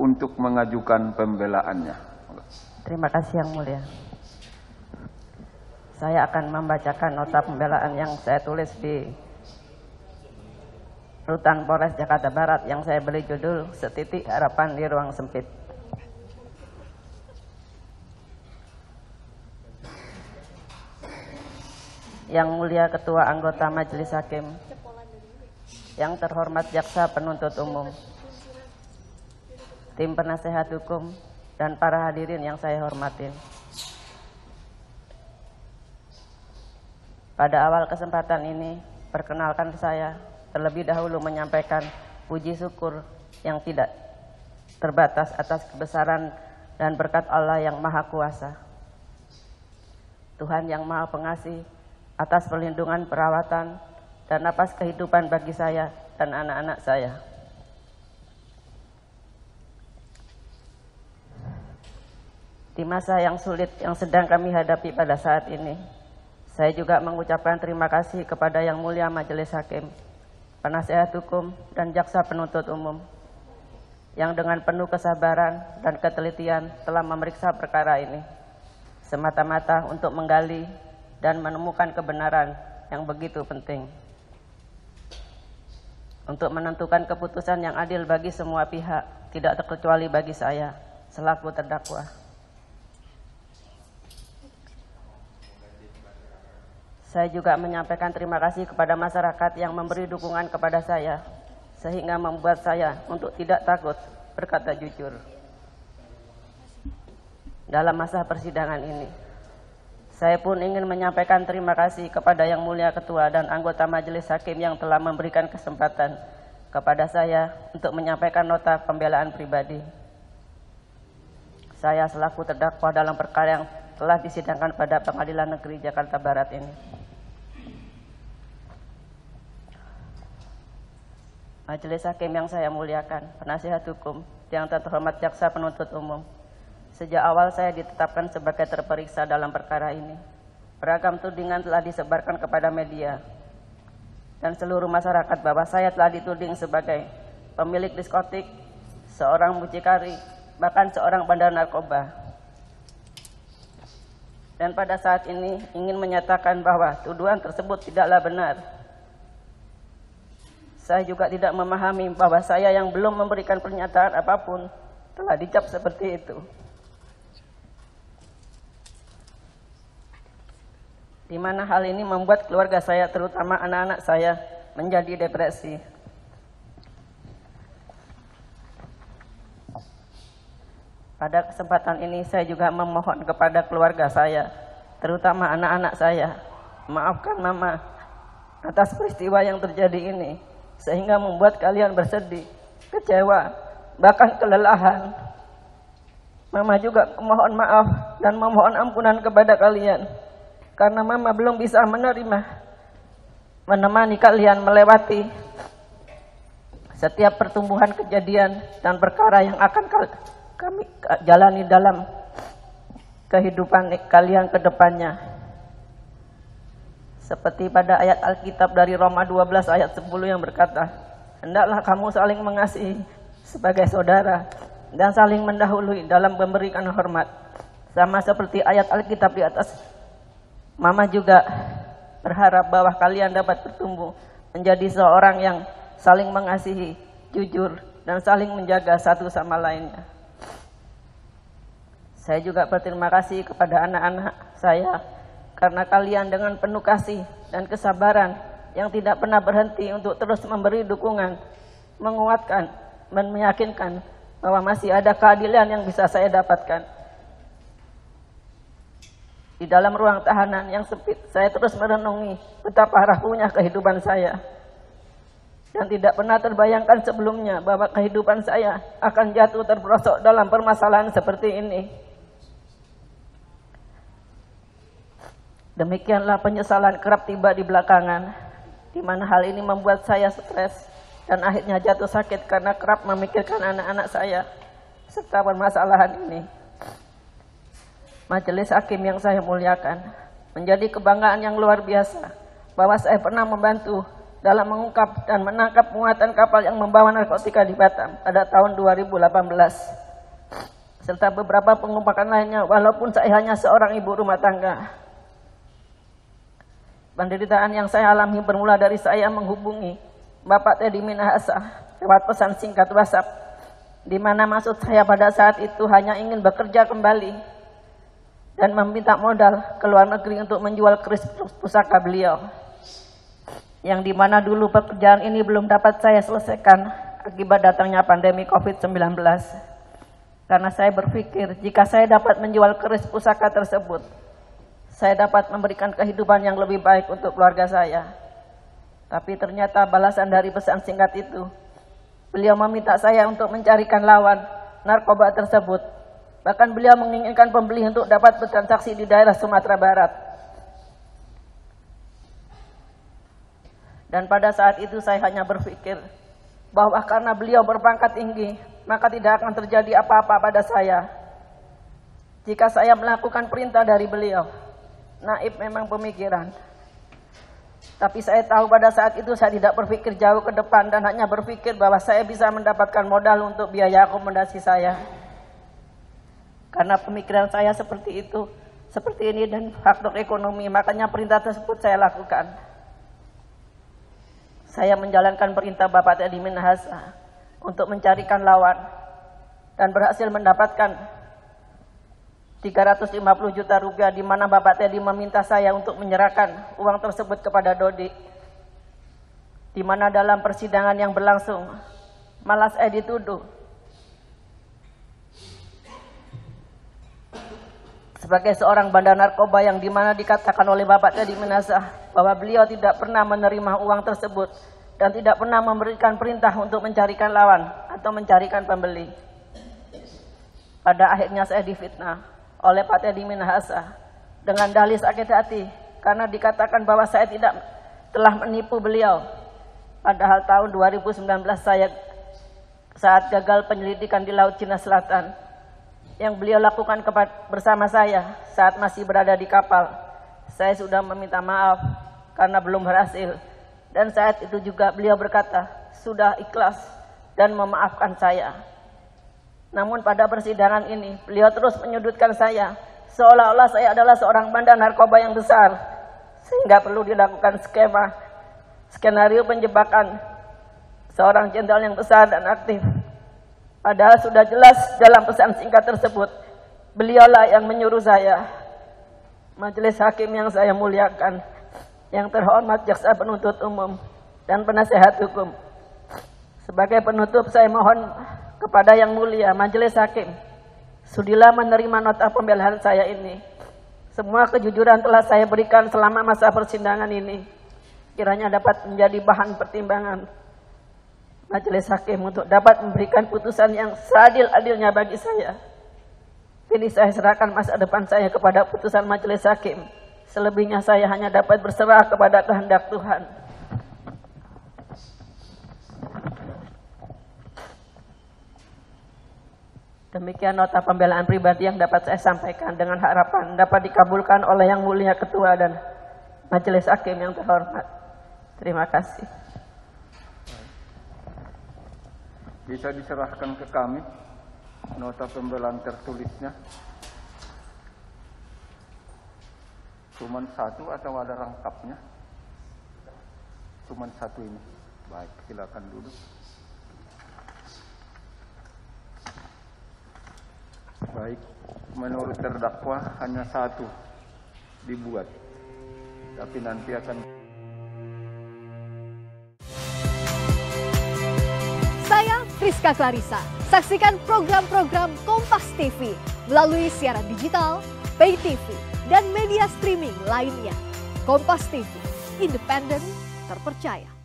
untuk mengajukan pembelaannya. Terima kasih Yang Mulia. Saya akan membacakan nota pembelaan yang saya tulis di Rutan Polres Jakarta Barat yang saya beri judul Setitik Harapan di Ruang Sempit. Yang Mulia Ketua Anggota Majelis Hakim, yang terhormat Jaksa Penuntut Umum, tim penasehat hukum, dan para hadirin yang saya hormati. Pada awal kesempatan ini, perkenalkan saya terlebih dahulu menyampaikan puji syukur yang tidak terbatas atas kebesaran dan berkat Allah yang Maha Kuasa. Tuhan yang Maha Pengasih, atas perlindungan, perawatan, dan napas kehidupan bagi saya dan anak-anak saya. Di masa yang sulit yang sedang kami hadapi pada saat ini, saya juga mengucapkan terima kasih kepada Yang Mulia Majelis Hakim, penasehat hukum, dan jaksa penuntut umum, yang dengan penuh kesabaran dan ketelitian telah memeriksa perkara ini, semata-mata untuk menggali dan menemukan kebenaran yang begitu penting, untuk menentukan keputusan yang adil bagi semua pihak, tidak terkecuali bagi saya selaku terdakwa. Saya juga menyampaikan terima kasih kepada masyarakat yang memberi dukungan kepada saya, sehingga membuat saya untuk tidak takut berkata jujur dalam masa persidangan ini. Saya pun ingin menyampaikan terima kasih kepada Yang Mulia Ketua dan anggota Majelis Hakim yang telah memberikan kesempatan kepada saya untuk menyampaikan nota pembelaan pribadi. Saya selaku terdakwa dalam perkara yang telah disidangkan pada Pengadilan Negeri Jakarta Barat ini. Majelis Hakim yang saya muliakan, penasihat hukum yang terhormat Jaksa Penuntut Umum, sejak awal saya ditetapkan sebagai terperiksa dalam perkara ini, beragam tudingan telah disebarkan kepada media dan seluruh masyarakat bahwa saya telah dituding sebagai pemilik diskotik, seorang mucikari, bahkan seorang bandar narkoba. Dan pada saat ini ingin menyatakan bahwa tuduhan tersebut tidaklah benar. Saya juga tidak memahami bahwa saya yang belum memberikan pernyataan apapun telah dicap seperti itu. Di mana hal ini membuat keluarga saya, terutama anak-anak saya, menjadi depresi. Pada kesempatan ini saya juga memohon kepada keluarga saya, terutama anak-anak saya, maafkan Mama atas peristiwa yang terjadi ini, sehingga membuat kalian bersedih, kecewa, bahkan kelelahan. Mama juga mohon maaf dan memohon ampunan kepada kalian, karena Mama belum bisa menemani kalian melewati setiap pertumbuhan kejadian dan perkara yang akan kami jalani dalam kehidupan kalian ke depannya. Seperti pada ayat Alkitab dari Roma 12 ayat 10 yang berkata, hendaklah kamu saling mengasihi sebagai saudara dan saling mendahului dalam memberikan hormat. Sama seperti ayat Alkitab di atas, Mama juga berharap bahwa kalian dapat bertumbuh menjadi seorang yang saling mengasihi, jujur, dan saling menjaga satu sama lainnya. Saya juga berterima kasih kepada anak-anak saya karena kalian dengan penuh kasih dan kesabaran yang tidak pernah berhenti untuk terus memberi dukungan, menguatkan, dan meyakinkan bahwa masih ada keadilan yang bisa saya dapatkan. Di dalam ruang tahanan yang sempit, saya terus merenungi betapa rapuhnya kehidupan saya. Dan tidak pernah terbayangkan sebelumnya bahwa kehidupan saya akan jatuh terperosok dalam permasalahan seperti ini. Demikianlah penyesalan kerap tiba di belakangan, di mana hal ini membuat saya stres dan akhirnya jatuh sakit karena kerap memikirkan anak-anak saya serta permasalahan ini. Majelis Hakim yang saya muliakan, menjadi kebanggaan yang luar biasa bahwa saya pernah membantu dalam mengungkap dan menangkap muatan kapal yang membawa narkotika di Batam pada tahun 2018. Serta beberapa pengungkapan lainnya walaupun saya hanya seorang ibu rumah tangga. Penderitaan yang saya alami bermula dari saya menghubungi Bapak Teddy Minahasa lewat pesan singkat WhatsApp, di mana maksud saya pada saat itu hanya ingin bekerja kembali dan meminta modal ke luar negeri untuk menjual keris pusaka beliau, yang dimana dulu pekerjaan ini belum dapat saya selesaikan akibat datangnya pandemi COVID-19. Karena saya berpikir jika saya dapat menjual keris pusaka tersebut, saya dapat memberikan kehidupan yang lebih baik untuk keluarga saya. Tapi ternyata balasan dari pesan singkat itu, beliau meminta saya untuk mencarikan lawan narkoba tersebut. Bahkan beliau menginginkan pembeli untuk dapat bertransaksi di daerah Sumatera Barat. Dan pada saat itu saya hanya berpikir bahwa karena beliau berpangkat tinggi, maka tidak akan terjadi apa-apa pada saya jika saya melakukan perintah dari beliau. Naif memang pemikiran. Tapi saya tahu pada saat itu saya tidak berpikir jauh ke depan dan hanya berpikir bahwa saya bisa mendapatkan modal untuk biaya akomodasi saya. Karena pemikiran saya seperti itu, seperti ini dan faktor ekonomi, makanya perintah tersebut saya lakukan. Saya menjalankan perintah Bapak Teddy Minahasa untuk mencarikan lawan dan berhasil mendapatkan 350 juta rupiah, di mana Bapak Teddy meminta saya untuk menyerahkan uang tersebut kepada Dodi. Di mana dalam persidangan yang berlangsung, malah saya dituduh sebagai seorang bandar narkoba, yang dimana dikatakan oleh Bapak Teddy Minahasa bahwa beliau tidak pernah menerima uang tersebut dan tidak pernah memberikan perintah untuk mencarikan lawan atau mencarikan pembeli. Pada akhirnya saya difitnah oleh Pak Teddy Minahasa dengan dalih sakit hati karena dikatakan bahwa saya tidak telah menipu beliau. Padahal tahun 2019 saya saat gagal penyelidikan di Laut Cina Selatan yang beliau lakukan bersama saya saat masih berada di kapal, saya sudah meminta maaf karena belum berhasil, dan saat itu juga beliau berkata sudah ikhlas dan memaafkan saya. Namun pada persidangan ini beliau terus menyudutkan saya seolah-olah saya adalah seorang bandar narkoba yang besar, sehingga perlu dilakukan skenario penjebakan seorang jenderal yang besar dan aktif. Padahal sudah jelas dalam pesan singkat tersebut, beliaulah yang menyuruh saya. Majelis hakim yang saya muliakan, yang terhormat jaksa penuntut umum dan penasehat hukum, sebagai penutup saya mohon kepada yang mulia majelis hakim, sudilah menerima nota pembelaan saya ini. Semua kejujuran telah saya berikan selama masa persidangan ini, kiranya dapat menjadi bahan pertimbangan majelis hakim untuk dapat memberikan putusan yang seadil-adilnya bagi saya. Kini saya serahkan masa depan saya kepada putusan majelis hakim. Selebihnya saya hanya dapat berserah kepada kehendak Tuhan. Demikian nota pembelaan pribadi yang dapat saya sampaikan, dengan harapan dapat dikabulkan oleh Yang Mulia Ketua dan Majelis Hakim yang terhormat. Terima kasih. Bisa diserahkan ke kami nota pembelaan tertulisnya. Cuman satu atau ada rangkapnya? Cuman satu ini. Baik, silakan duduk. Baik, menurut terdakwa hanya satu dibuat, tapi nanti akan. Saya Friska Clarissa. Saksikan program-program Kompas TV melalui siaran digital, pay TV, dan media streaming lainnya. Kompas TV, independen, terpercaya.